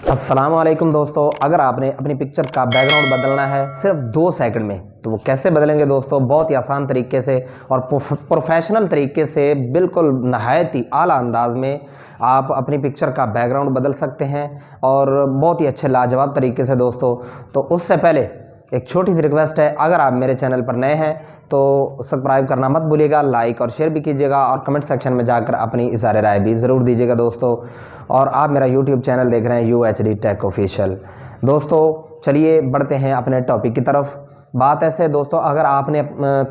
अस्सलाम वालेकुम दोस्तों, अगर आपने अपनी पिक्चर का बैकग्राउंड बदलना है सिर्फ 2 सेकंड में तो वो कैसे बदलेंगे दोस्तों। बहुत ही आसान तरीके से और प्रोफेशनल तरीके से, बिल्कुल नहायत ही आला अंदाज में आप अपनी पिक्चर का बैकग्राउंड बदल सकते हैं और बहुत ही अच्छे लाजवाब तरीके से दोस्तों। तो उससे पहले एक छोटी सी रिक्वेस्ट है, अगर आप मेरे चैनल पर नए हैं तो सब्सक्राइब करना मत भूलिएगा, लाइक और शेयर भी कीजिएगा और कमेंट सेक्शन में जाकर अपनी इज़हार राय भी ज़रूर दीजिएगा दोस्तों। और आप मेरा यूट्यूब चैनल देख रहे हैं UHD टेक ऑफिशियल। दोस्तों चलिए बढ़ते हैं अपने टॉपिक की तरफ। बात ऐसे है दोस्तों, अगर आपने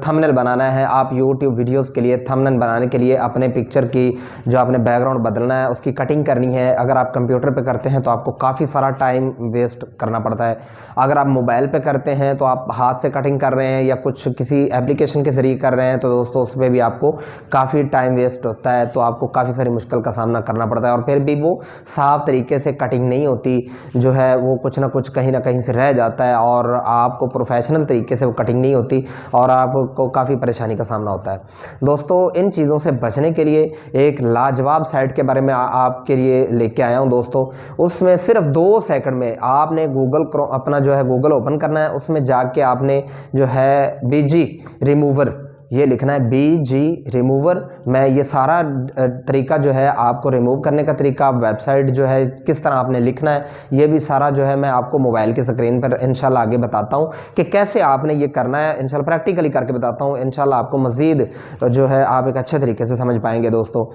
थंबनेल बनाना है, आप यूट्यूब वीडियोस के लिए थंबनेल बनाने के लिए अपने पिक्चर की जो आपने बैकग्राउंड बदलना है उसकी कटिंग करनी है। अगर आप कंप्यूटर पे करते हैं तो आपको काफ़ी सारा टाइम वेस्ट करना पड़ता है। अगर आप मोबाइल पे करते हैं तो आप हाथ से कटिंग कर रहे हैं या कुछ किसी एप्लीकेशन के ज़रिए कर रहे हैं तो दोस्तों उस पर भी आपको काफ़ी टाइम वेस्ट होता है, तो आपको काफ़ी सारी मुश्किल का सामना करना पड़ता है और फिर भी वो साफ़ तरीके से कटिंग नहीं होती, जो है वो कुछ ना कुछ कहीं ना कहीं से रह जाता है और आपको प्रोफेशनल तरीके से वो कटिंग नहीं होती और आपको काफ़ी परेशानी का सामना होता है। दोस्तों इन चीज़ों से बचने के लिए एक लाजवाब साइट के बारे में आपके लिए लेके आया हूँ दोस्तों। उसमें सिर्फ 2 सेकंड में आपने अपना जो है गूगल ओपन करना है, उसमें जाके आपने जो है BG रिमूवर ये लिखना है, BG रिमूवर। मैं ये सारा तरीका जो है आपको रिमूव करने का तरीका, वेबसाइट जो है किस तरह आपने लिखना है, ये भी सारा जो है मैं आपको मोबाइल की स्क्रीन पर इंशाल्लाह आगे बताता हूँ कि कैसे आपने ये करना है। इंशाल्लाह प्रैक्टिकली करके बताता हूँ, इंशाल्लाह आपको मज़ीद जो है आप एक अच्छे तरीके से समझ पाएंगे दोस्तों।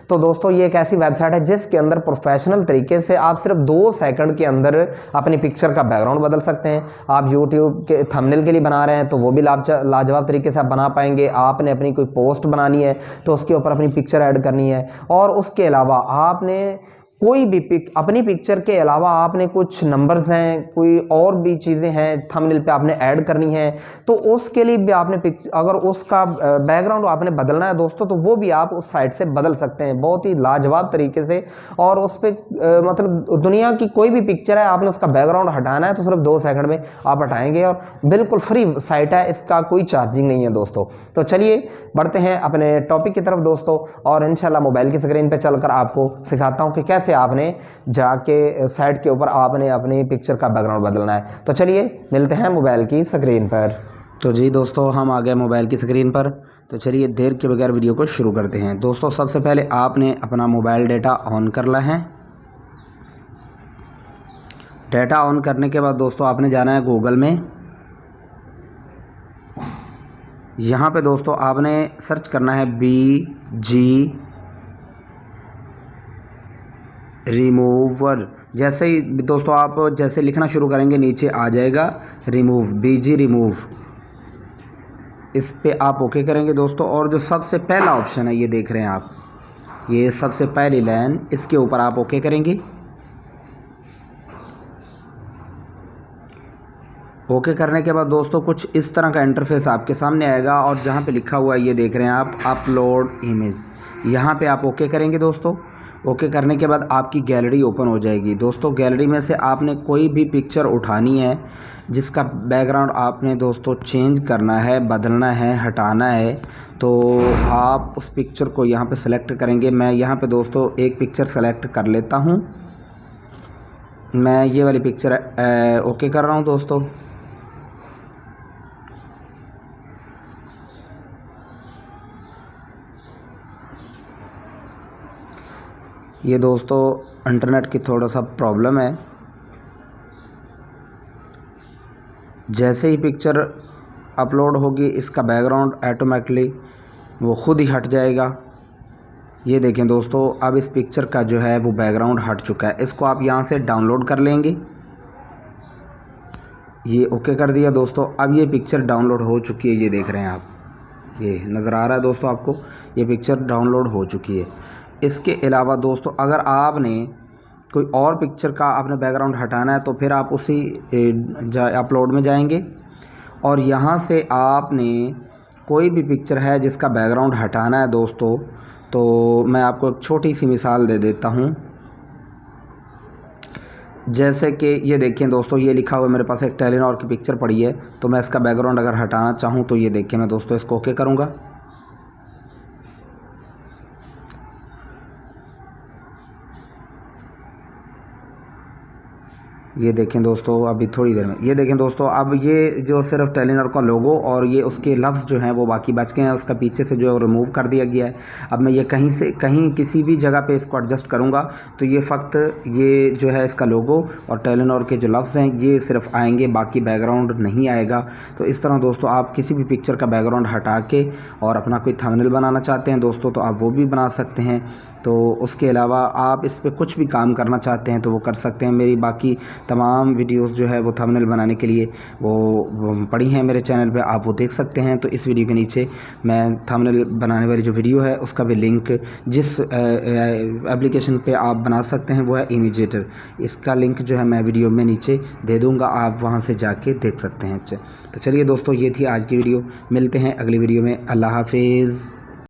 तो दोस्तों ये एक ऐसी वेबसाइट है जिसके अंदर प्रोफेशनल तरीके से आप सिर्फ 2 सेकंड के अंदर अपनी पिक्चर का बैकग्राउंड बदल सकते हैं। आप यूट्यूब के थंबनेल के लिए बना रहे हैं तो वो भी लाजवाब तरीके से आप बना पाएंगे। आपने अपनी कोई पोस्ट बनानी है तो उसके ऊपर अपनी पिक्चर ऐड करनी है, और उसके अलावा आपने कोई भी अपनी पिक्चर के अलावा आपने कुछ नंबर्स हैं, कोई और भी चीज़ें हैं थंबनेल पे आपने ऐड करनी है, तो उसके लिए भी आपने अगर उसका बैकग्राउंड आपने बदलना है दोस्तों तो वो भी आप उस साइट से बदल सकते हैं बहुत ही लाजवाब तरीके से। और उस पर मतलब दुनिया की कोई भी पिक्चर है, आपने उसका बैकग्राउंड हटाना है तो सिर्फ 2 सेकंड में आप हटाएंगे और बिल्कुल फ्री साइट है, इसका कोई चार्जिंग नहीं है दोस्तों। तो चलिए बढ़ते हैं अपने टॉपिक की तरफ दोस्तों, और इंशाल्लाह मोबाइल की स्क्रीन पे चलकर आपको सिखाता हूं कि कैसे आपने जाके साइट के ऊपर आपने अपनी पिक्चर का बैकग्राउंड बदलना है। तो चलिए मिलते हैं मोबाइल की स्क्रीन पर। तो जी दोस्तों हम आ गए मोबाइल की स्क्रीन पर। तो चलिए देर के बगैर वीडियो को शुरू करते हैं। दोस्तों सबसे पहले आपने अपना मोबाइल डेटा ऑन करना है। डेटा ऑन करने के बाद दोस्तों आपने जाना है गूगल में। यहाँ पे दोस्तों आपने सर्च करना है BG रिमूवर। जैसे ही दोस्तों आप जैसे लिखना शुरू करेंगे नीचे आ जाएगा रिमूव, BG रिमूव। इस पे आप ओके करेंगे दोस्तों, और जो सबसे पहला ऑप्शन है ये देख रहे हैं आप, ये सबसे पहली लाइन, इसके ऊपर आप ओके करेंगे। ओके करने के बाद दोस्तों कुछ इस तरह का इंटरफेस आपके सामने आएगा, और जहाँ पे लिखा हुआ है ये देख रहे हैं आप अपलोड इमेज, यहाँ पे आप ओके करेंगे दोस्तों। ओके करने के बाद आपकी गैलरी ओपन हो जाएगी दोस्तों। गैलरी में से आपने कोई भी पिक्चर उठानी है जिसका बैकग्राउंड आपने दोस्तों चेंज करना है, बदलना है, हटाना है, तो आप उस पिक्चर को यहाँ पे सेलेक्ट करेंगे। मैं यहाँ पे दोस्तों एक पिक्चर सेलेक्ट कर लेता हूँ। मैं ये वाली पिक्चर ओके कर रहा हूँ दोस्तों। ये दोस्तों इंटरनेट की थोड़ा सा प्रॉब्लम है। जैसे ही पिक्चर अपलोड होगी इसका बैकग्राउंड ऑटोमेटिकली वो खुद ही हट जाएगा। ये देखें दोस्तों अब इस पिक्चर का जो है वो बैकग्राउंड हट चुका है। इसको आप यहाँ से डाउनलोड कर लेंगे। ये ओके कर दिया दोस्तों। अब ये पिक्चर डाउनलोड हो चुकी है, ये देख रहे हैं आप, ये नज़र आ रहा है दोस्तों आपको, ये पिक्चर डाउनलोड हो चुकी है। इसके अलावा दोस्तों अगर आपने कोई और पिक्चर का आपने बैकग्राउंड हटाना है तो फिर आप उसी अपलोड में जाएंगे, और यहाँ से आपने कोई भी पिक्चर है जिसका बैकग्राउंड हटाना है दोस्तों, तो मैं आपको एक छोटी सी मिसाल दे देता हूँ। जैसे कि ये देखें दोस्तों, ये लिखा हुआ है मेरे पास एक टेलीनॉर की पिक्चर पड़ी है, तो मैं इसका बैकग्राउंड अगर हटाना चाहूँ तो ये देखें मैं दोस्तों इसको ओके करूँगा। ये देखें दोस्तों, अभी थोड़ी देर में ये देखें दोस्तों, अब ये जो सिर्फ टेलीनॉर का लोगो और ये उसके लफ्ज़ जो हैं वो बाकी बच गए हैं, उसका पीछे से जो रिमूव कर दिया गया है। अब मैं ये कहीं से कहीं किसी भी जगह पे इसको एडजस्ट करूँगा तो ये फ़क्त ये जो है इसका लोगो और टेलीनॉर के जो लफ्ज़ हैं ये सिर्फ आएंगे, बाकी बैकग्राउंड नहीं आएगा। तो इस तरह दोस्तों आप किसी भी पिक्चर का बैकग्राउंड हटा के और अपना कोई थंबनेल बनाना चाहते हैं दोस्तों तो आप वो भी बना सकते हैं। तो उसके अलावा आप इस पर कुछ भी काम करना चाहते हैं तो वो कर सकते हैं। मेरी बाकी तमाम वीडियोस जो है वो थंबनेल बनाने के लिए वो पड़ी हैं मेरे चैनल पे, आप वो देख सकते हैं। तो इस वीडियो के नीचे मैं थंबनेल बनाने वाली जो वीडियो है उसका भी लिंक, जिस एप्लीकेशन पे आप बना सकते हैं वो है इमेजेटर, इसका लिंक जो है मैं वीडियो में नीचे दे दूँगा, आप वहाँ से जाके देख सकते हैं। तो चलिए दोस्तों, ये थी आज की वीडियो, मिलते हैं अगली वीडियो में। अल्लाह हाफिज़।